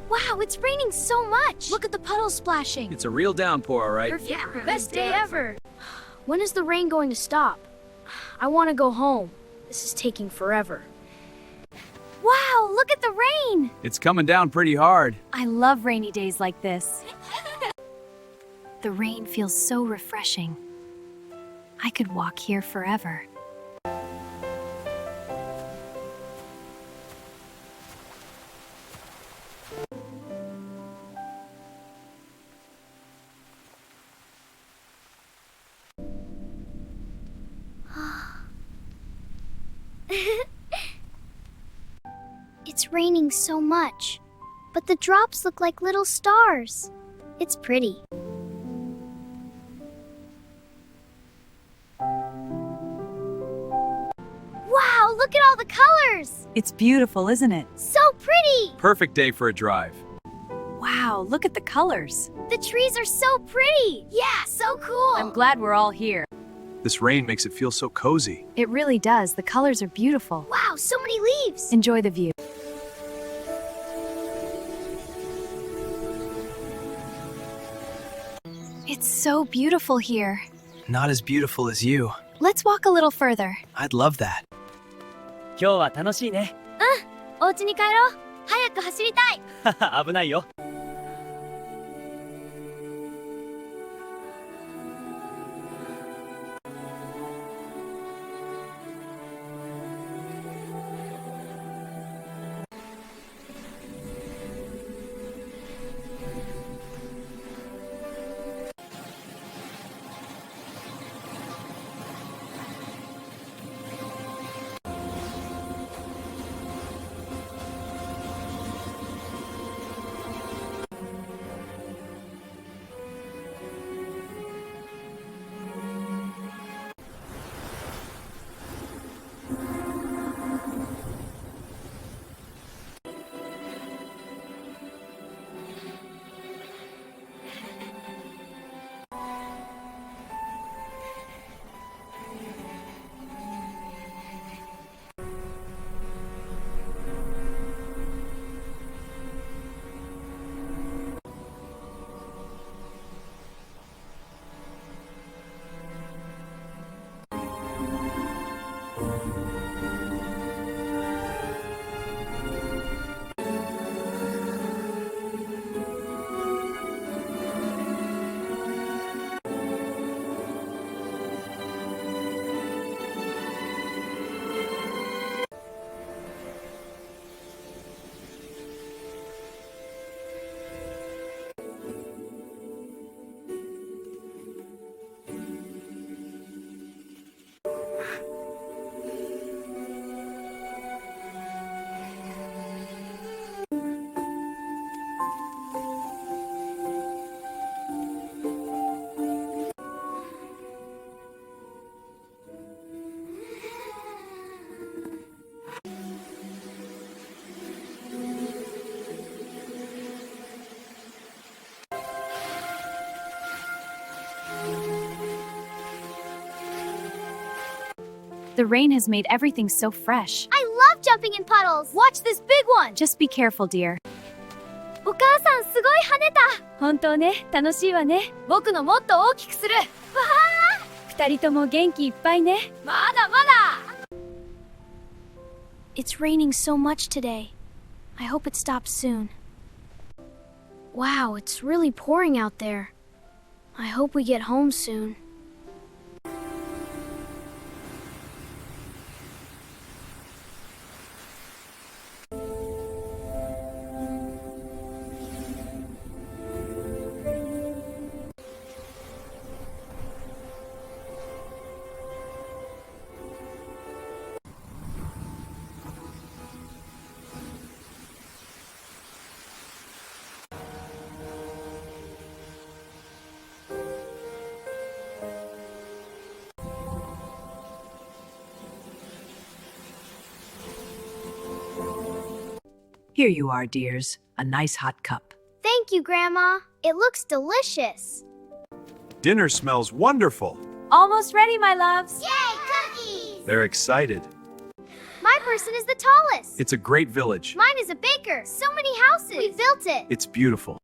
Wow, it's raining so much! Look at the puddles splashing! It's a real downpour, all right? Yeah, best day ever! When is the rain going to stop? I want to go home. This is taking forever. Wow, look at the rain! It's coming down pretty hard. I love rainy days like this. The rain feels so refreshing. I could walk here forever. It's raining so much, but the drops look like little stars. It's pretty. Wow, look at all the colors! It's beautiful, isn't it? So pretty! Perfect day for a drive. Wow, look at the colors. The trees are so pretty! Yeah, so cool! I'm glad we're all here. This rain makes it feel so cozy. It really does. The colors are beautiful. Wow, so many leaves! Enjoy the view. It's so beautiful here. Not as beautiful as you. Let's walk a little further. I'd love that. 今日は楽しいね。お家に帰ろう。早く走りたい。危ないよ。The rain has made everything so fresh. I love jumping in puddles! Watch this big one! Just be careful, dear. お母さんすごい跳ねた！本当ね、楽しいわね。僕のもっと大きくする！わ二人とも元気いっぱいね。あ！まだまだ！ It's raining so much today. I hope it stops soon. Wow, it's really pouring out there. I hope we get home soon. Here you are, dears. A nice hot cup. Thank you, Grandma. It looks delicious. Dinner smells wonderful. Almost ready, my loves. Yay, cookies! They're excited. My person is the tallest. It's a great village. Mine is a baker. So many houses. We built it. It's beautiful.